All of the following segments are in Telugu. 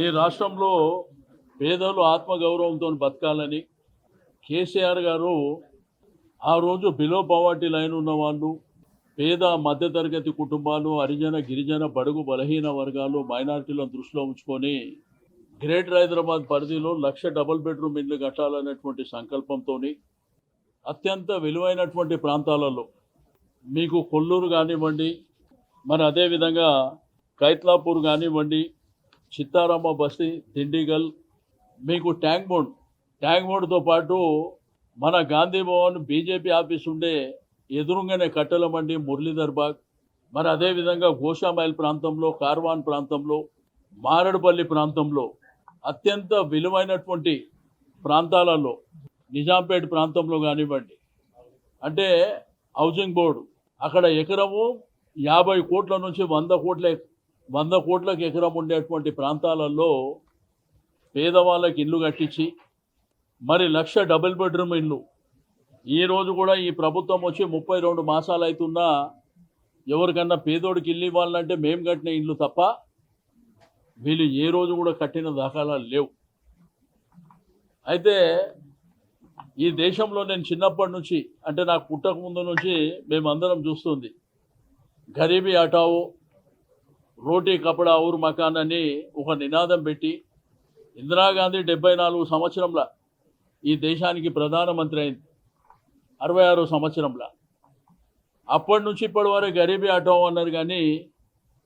ఈ రాష్ట్రంలో పేదలు ఆత్మగౌరవంతో బతకాలని కేసీఆర్ గారు ఆ రోజు బిలో పవర్టీ లైన్ ఉన్న వాళ్ళు, పేద మధ్యతరగతి కుటుంబాలు, హరిజన గిరిజన బడుగు బలహీన వర్గాలు, మైనారిటీలను దృష్టిలో ఉంచుకొని గ్రేటర్ హైదరాబాద్ పరిధిలో 1,00,000 డబుల్ బెడ్రూమ్ ఇళ్ళు కట్టాలనేటువంటి సంకల్పంతో అత్యంత విలువైనటువంటి ప్రాంతాలలో మీకు కొల్లూరు కానివ్వండి, మరి అదేవిధంగా కైత్లాపూర్ కానివ్వండి, చిత్తారామ బస్తీ, దిండిగల్, మీకు ట్యాంక్ బోర్డుతో పాటు మన గాంధీ భవన్ బీజేపీ ఆఫీస్ ఉండే ఎదురుగానే కట్టెల మండి, మురళీధర్ బాగ్, మరి అదేవిధంగా గోషామైల్ ప్రాంతంలో, కార్వాన్ ప్రాంతంలో, మారడుపల్లి ప్రాంతంలో అత్యంత విలువైనటువంటి ప్రాంతాలలో, నిజాంపేట ప్రాంతంలో కానివ్వండి, అంటే హౌసింగ్ బోర్డు అక్కడ ఎకరము 50 కోట్ల నుంచి 100 కోట్లకు ఎకరం ఉండేటువంటి ప్రాంతాలలో పేదవాళ్ళకి ఇల్లు కట్టించి, మరి 1,00,000 డబుల్ బెడ్రూమ్ ఇల్లు ఈరోజు కూడా ఈ ప్రభుత్వం వచ్చి 32 మాసాలు అవుతున్నా ఎవరికన్నా పేదోడికి ఇల్లు ఇవ్వాలంటే మేము కట్టిన ఇల్లు తప్ప వీళ్ళు ఏ రోజు కూడా కట్టిన దాఖలాలు లేవు. అయితే ఈ దేశంలో నేను చిన్నప్పటి నుంచి, అంటే నాకు పుట్టక ముందు నుంచి మేమందరం చూస్తుంది, గరీబీ హటావో, రోటీ కపడా ఊరు మకాన్ అని ఒక నినాదం పెట్టి ఇందిరాగాంధీ 74 సంవత్సరంలో ఈ దేశానికి ప్రధానమంత్రి అయింది, 66 సంవత్సరంలో. అప్పటి నుంచి ఇప్పటి వరకు గరీబీ హటావో అన్నారు, కానీ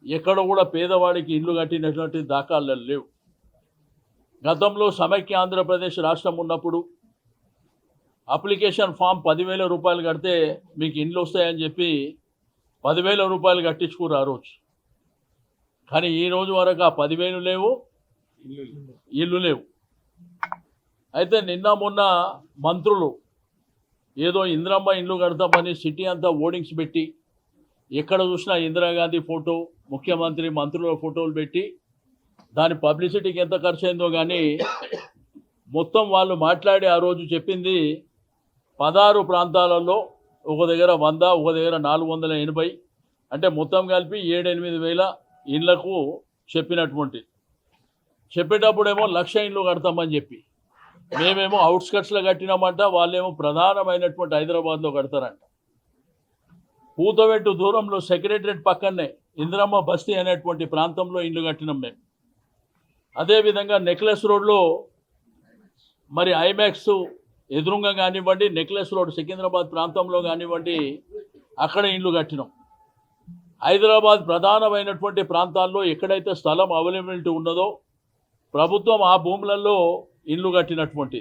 ఎక్కడ కూడా పేదవాడికి ఇల్లు కట్టినటువంటి దాఖలాలు లేవు. గతంలో సమైక్య ఆంధ్రప్రదేశ్ రాష్ట్రం ఉన్నప్పుడు అప్లికేషన్ ఫామ్ 10,000 రూపాయలు కడితే మీకు ఇండ్లు వస్తాయని చెప్పి 10,000 రూపాయలు కట్టించుకున్నారు ఆ రోజు. కానీ ఈ రోజు వరకు ఆ 10,000 లేవు, ఇల్లు లేవు. అయితే నిన్న మొన్న మంత్రులు ఏదో ఇందిరమ్మ ఇండ్లు కడతామని సిటీ అంతా ఓర్డింగ్స్ పెట్టి, ఎక్కడ చూసినా ఇందిరాగాంధీ ఫోటో, ముఖ్యమంత్రి మంత్రుల ఫోటోలు పెట్టి దాని పబ్లిసిటీకి ఎంత ఖర్చు అయిందో కానీ మొత్తం వాళ్ళు మాట్లాడి ఆ రోజు చెప్పింది 16 ప్రాంతాలలో ఒక దగ్గర 100, ఒక దగ్గర 480, అంటే మొత్తం కలిపి 7-8 వేల ఇళ్లకు చెప్పేటప్పుడేమో 1,00,000 ఇండ్లు కడతామని చెప్పి, మేమేమో అవుట్స్కట్స్లో కట్టినామంట, వాళ్ళేమో ప్రధానమైనటువంటి హైదరాబాద్లో కడతారంట. పూతవెట్టు దూరంలో సెక్రటరేట్ పక్కనే ఇందిరమ్మ బస్తీ అనేటువంటి ప్రాంతంలో ఇండ్లు కట్టినాం మేము. అదేవిధంగా నెక్లెస్ రోడ్లో మరి ఐమాక్స్ ఎదురుగా కానివ్వండి, నెక్లెస్ రోడ్ సికింద్రాబాద్ ప్రాంతంలో కానివ్వండి, అక్కడ ఇండ్లు కట్టినాం. హైదరాబాద్ ప్రధానమైనటువంటి ప్రాంతాల్లో ఎక్కడైతే స్థలం అవైలబిలిటీ ఉన్నదో ప్రభుత్వం ఆ భూములలో ఇండ్లు కట్టినటువంటి.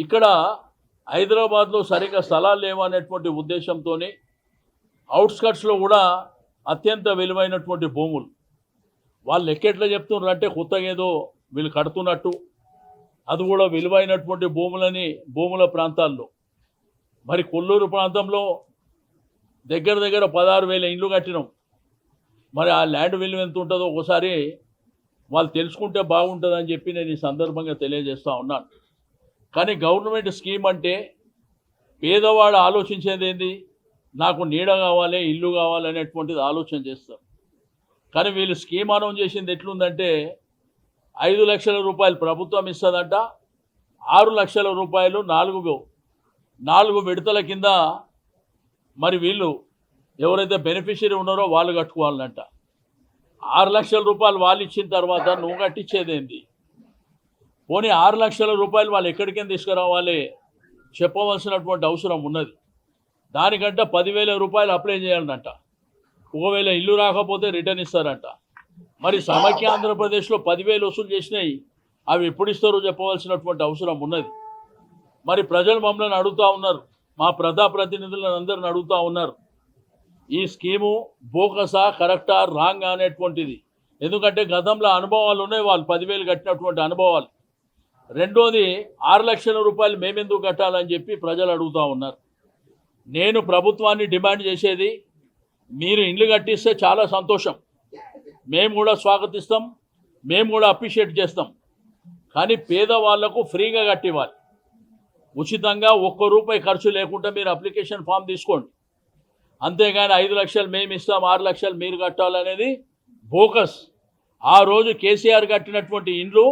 ఇక్కడ హైదరాబాద్లో సరిగ్గా స్థలాలు లేవనేటువంటి ఉద్దేశంతో అవుట్స్కట్స్లో కూడా అత్యంత విలువైనటువంటి భూములు వాళ్ళు ఎట్లా చెప్తున్నారు అంటే కొత్తగా ఏదో వీళ్ళు కడుతున్నట్టు, అది కూడా విలువైనటువంటి భూముల ప్రాంతాల్లో. మరి కొల్లూరు ప్రాంతంలో దగ్గర 16,000 ఇండ్లు కట్టినాం. మరి ఆ ల్యాండ్ విలువ ఎంత ఉంటుందో ఒకసారి వాళ్ళు తెలుసుకుంటే బాగుంటుందని చెప్పి నేను ఈ సందర్భంగా తెలియజేస్తూ ఉన్నాను. కానీ గవర్నమెంట్ స్కీమ్ అంటే పేదవాడు ఆలోచించేది ఏంది, నాకు నీడ కావాలి, ఇల్లు కావాలి అనేటువంటిది ఆలోచన చేస్తారు. కానీ వీళ్ళు స్కీమ్ అనౌన్స్ చేసింది ఎట్లుందంటే 5 లక్షల రూపాయలు ప్రభుత్వం ఇస్తుందంట, 6 లక్షల రూపాయలు 4 విడతల కింద మరి వీళ్ళు ఎవరైతే బెనిఫిషియరీ ఉన్నారో వాళ్ళు కట్టుకోవాలంట. 6 లక్షల రూపాయలు వాళ్ళు ఇచ్చిన తర్వాత నువ్వు కట్టించేదేంది? పోనీ 6 లక్షల రూపాయలు వాళ్ళు ఎక్కడికైనా తీసుకురావాలి చెప్పవలసినటువంటి అవసరం ఉన్నది. దానికంటే 10,000 రూపాయలు అప్లై చేయాలంట. ఒకవేళ ఇల్లు రాకపోతే రిటర్న్ ఇస్తారంట. మరి సమైక్య ఆంధ్రప్రదేశ్లో 10,000 వసూలు చేసినాయి, అవి ఎప్పుడు ఇస్తారో చెప్పవలసినటువంటి అవసరం ఉన్నది. మరి ప్రజలు మమ్మల్ని అడుగుతూ ఉన్నారు, మా ప్రజాప్రతినిధులను అందరిని అడుగుతూ ఉన్నారు, ఈ స్కీము బోకసా, కరెక్టా, రాంగ్ అనేటువంటిది. ఎందుకంటే గతంలో అనుభవాలు ఉన్నాయి, వాళ్ళు 10,000 కట్టినటువంటి అనుభవాలు. రెండోది 6 లక్షల రూపాయలు మేమెందుకు కట్టాలని చెప్పి ప్రజలు అడుగుతూ ఉన్నారు. నేను ప్రభుత్వాన్ని డిమాండ్ చేసేది, మీరు ఇండ్లు కట్టిస్తే చాలా సంతోషం, మేము కూడా స్వాగతిస్తాం, మేము కూడా అప్రిషియేట్ చేస్తాం. కానీ పేదవాళ్లకు ఫ్రీగా కట్టివ్వాలి, ఉచితంగా 1 రూపాయి ఖర్చు లేకుండా మీరు అప్లికేషన్ ఫామ్ తీసుకోండి. అంతేగాని 5 లక్షలు మేము ఇస్తాం, 6 లక్షలు మీరు కట్టాలనేది బోకస్. ఆ రోజు కేసీఆర్ కట్టినటువంటి ఇండ్లు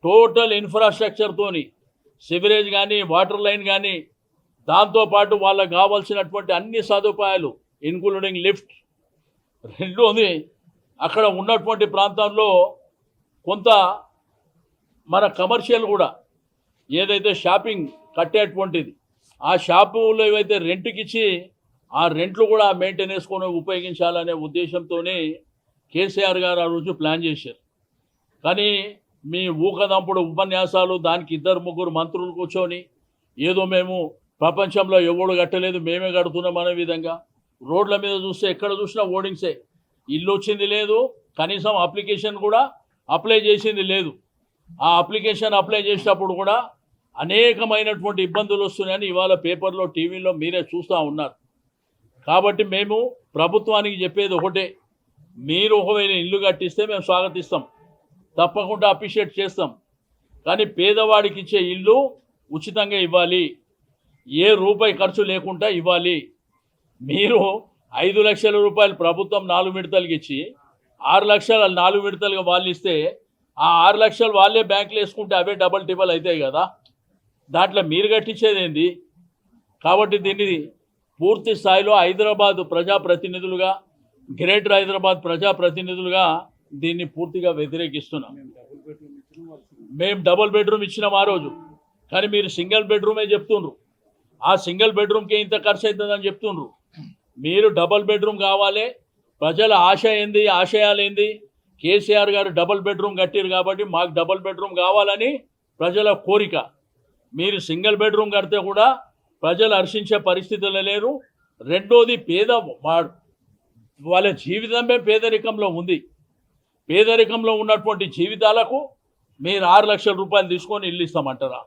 టోటల్ ఇన్ఫ్రాస్ట్రక్చర్తోని సివరేజ్ కానీ వాటర్ లైన్ కానీ దాంతోపాటు వాళ్ళకు కావాల్సినటువంటి అన్ని సదుపాయాలు ఇన్క్లూడింగ్ లిఫ్ట్. రెండోది అక్కడ ఉన్నటువంటి ప్రాంతంలో కొంత మన కమర్షియల్ కూడా ఏదైతే షాపింగ్ కట్టేటువంటిది ఆ షాపులో ఏవైతే రెంట్కి ఇచ్చి ఆ రెంట్లు కూడా మెయింటెనెన్స్ కొని ఉపయోగించాలనే ఉద్దేశంతోనే కేసీఆర్ గారు ఆ రోజు ప్లాన్ చేశారు. కానీ మీ ఊకదంపుడు ఉపన్యాసాలు, దానికి 2-3 మంత్రులు కూర్చొని ఏదో మేము ప్రపంచంలో ఎవడు కట్టలేదు మేమే కడుతున్నాం అనే విధంగా రోడ్ల మీద చూస్తే ఎక్కడ చూసినా ఓడింగ్సే. ఇల్లు వచ్చింది లేదు, కనీసం అప్లికేషన్ కూడా అప్లై చేసింది లేదు. ఆ అప్లికేషన్ అప్లై చేసేటప్పుడు కూడా అనేకమైనటువంటి ఇబ్బందులు వస్తున్నాయని ఇవాళ పేపర్లో టీవీలో మీరే చూస్తూ ఉన్నారు. కాబట్టి మేము ప్రభుత్వానికి చెప్పేది ఒకటే, మీరు ఒకవేళ ఇల్లు కట్టిస్తే మేము స్వాగతిస్తాం, తప్పకుండా అప్రిషియేట్ చేస్తాం. కానీ పేదవాడికి ఇచ్చే ఇల్లు ఉచితంగా ఇవ్వాలి, ఏ రూపాయి ఖర్చు లేకుండా ఇవ్వాలి. మీరు 5 లక్షల రూపాయలు ప్రభుత్వం 4 విడతలకి ఇచ్చి 6 లక్షలు 4 విడతలుగా వాళ్ళు ఇస్తే ఆ 6 లక్షలు వాళ్ళే బ్యాంకులు వేసుకుంటే అవే డబల్ టిబల్ అవుతాయి కదా, దాంట్లో మీరు కట్టించేది ఏంది? కాబట్టి దీన్ని పూర్తి స్థాయిలో హైదరాబాద్ ప్రజాప్రతినిధులుగా, గ్రేటర్ హైదరాబాద్ ప్రజాప్రతినిధులుగా దీన్ని పూర్తిగా వ్యతిరేకిస్తున్నాం. మేము డబుల్ బెడ్రూమ్ ఇచ్చినాం ఆ రోజు, కానీ మీరు సింగిల్ బెడ్రూమే చెప్తుండ్రు. ఆ సింగిల్ బెడ్రూమ్కి ఇంత ఖర్చు అవుతుందని చెప్తుండ్రు. మీరు డబుల్ బెడ్రూమ్ కావాలి, ప్రజల ఆశ ఏంది, ఆశయాలు ఏంది? కేసీఆర్ గారు డబుల్ బెడ్రూమ్ కట్టారు కాబట్టి మాకు డబుల్ బెడ్రూమ్ కావాలని ప్రజల కోరిక. మీరు సింగిల్ బెడ్రూమ్ కడితే కూడా ప్రజలు హర్షించే పరిస్థితులు లేరు. రెండోది వాళ్ళ జీవితమే పేదరికంలో ఉంది. పేదరికంలో ఉన్నటువంటి జీవితాలకు మీరు 6 లక్షల రూపాయలు తీసుకొని ఇల్లు ఇస్తామంటారా?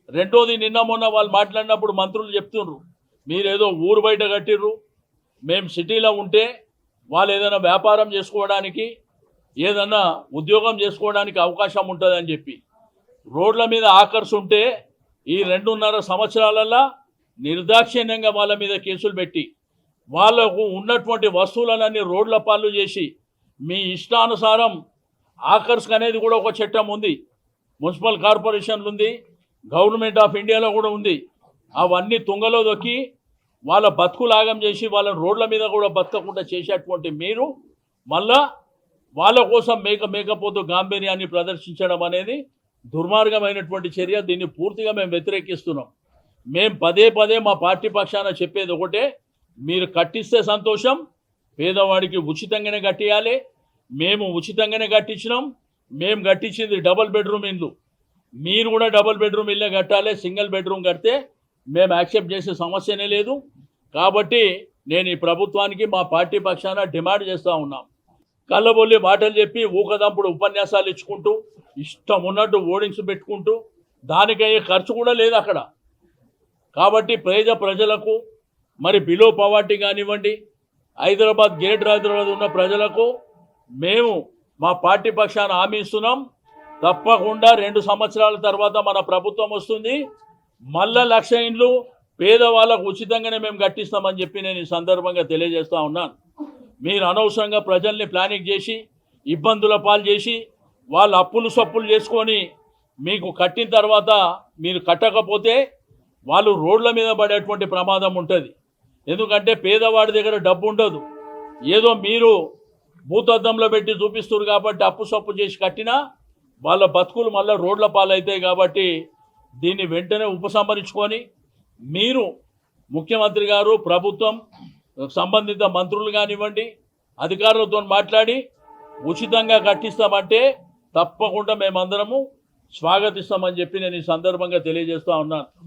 రెండోది నిన్న మొన్న వాళ్ళు మాట్లాడినప్పుడు మంత్రులు చెప్తుండ్రు, మీరేదో ఊరు బయట కట్టిర్రు, మేము సిటీలో ఉంటే వాళ్ళు ఏదైనా వ్యాపారం చేసుకోవడానికి, ఏదైనా ఉద్యోగం చేసుకోవడానికి అవకాశం ఉంటుందని చెప్పి రోడ్ల మీద ఆకర్షుంటే ఈ 2.5 సంవత్సరాలలో నిర్దాక్షిణ్యంగా వాళ్ళ మీద కేసులు పెట్టి వాళ్ళకు ఉన్నటువంటి వస్తువులన్నీ రోడ్ల పాలు చేసి మీ ఇష్టానుసారం ఆకర్ష్ అనేది కూడా ఒక చట్టం ఉంది, మున్సిపల్ కార్పొరేషన్లు ఉంది, గవర్నమెంట్ ఆఫ్ ఇండియాలో కూడా ఉంది. అవన్నీ తుంగలో దొక్కి వాళ్ళ బతుకులాగం చేసి వాళ్ళని రోడ్ల మీద కూడా బతకకుండా చేసేటువంటి మీరు మళ్ళా వాళ్ళ కోసం మేకపోతూ గాంభీర్యాన్ని ప్రదర్శించడం అనేది దుర్మార్గమైనటువంటి చర్య. దీన్ని పూర్తిగా మేము వ్యతిరేకిస్తున్నాం. మేము పదే మా పార్టీ పక్షాన చెప్పేది ఒకటే, మీరు కట్టిస్తే సంతోషం, పేదవాడికి ఉచితంగానే కట్టియాలి. మేము ఉచితంగానే కట్టించినాం. మేము కట్టించింది డబుల్ బెడ్రూమ్ ఇల్లు, మీరు కూడా డబుల్ బెడ్రూమ్ ఇల్లే కట్టాలి. సింగిల్ బెడ్రూమ్ కడితే మేము యాక్సెప్ట్ చేసే సమస్యనే లేదు. కాబట్టి నేను ఈ ప్రభుత్వానికి మా పార్టీ పక్షాన డిమాండ్ చేస్తూ ఉన్నాం. కళ్ళబొల్లి మాటలు చెప్పి ఊకదంపుడు ఉపన్యాసాలు ఇచ్చుకుంటూ ఇష్టం ఉన్నట్టు ఓడింగ్స్ పెట్టుకుంటూ దానికయ్యే ఖర్చు కూడా లేదు అక్కడ. కాబట్టి ప్రజలకు మరి బిలో పవర్టీ కానివ్వండి, హైదరాబాద్ గ్రేటర్ హైదరాబాద్ ఉన్న ప్రజలకు మేము మా పార్టీ పక్షాన హామీ ఇస్తున్నాం, తప్పకుండా 2 సంవత్సరాల తర్వాత మన ప్రభుత్వం వస్తుంది, మళ్ళా 1 లక్ష ఇండ్లు పేదవాళ్ళకు ఉచితంగానే మేము కట్టిస్తామని చెప్పి నేను ఈ సందర్భంగా తెలియజేస్తూ ఉన్నాను. మీరు అనవసరంగా ప్రజల్ని ప్లానింగ్ చేసి ఇబ్బందుల పాలు చేసి వాళ్ళు అప్పులు సప్పులు చేసుకొని మీకు కట్టిన తర్వాత మీరు కట్టకపోతే వాళ్ళు రోడ్ల మీద పడేటువంటి ప్రమాదం ఉంటుంది. ఎందుకంటే పేదవాడి దగ్గర డబ్బు ఉండదు, ఏదో మీరు భూతద్దంలో పెట్టి చూపిస్తారు కాబట్టి అప్పు సప్పు చేసి కట్టినా వాళ్ళ బతుకులు మళ్ళీ రోడ్ల పాలవుతాయి. కాబట్టి దీన్ని వెంటనే ఉపసంహరించుకొని మీరు ముఖ్యమంత్రి గారు, ప్రభుత్వం, సంబంధిత మంత్రులు కానివ్వండి, అధికారులతో మాట్లాడి ఉచితంగా కట్టిస్తామంటే తప్పకుండా మేమందరము స్వాగతిస్తామని చెప్పి నేను ఈ సందర్భంగా తెలియజేస్తూ ఉన్నాను.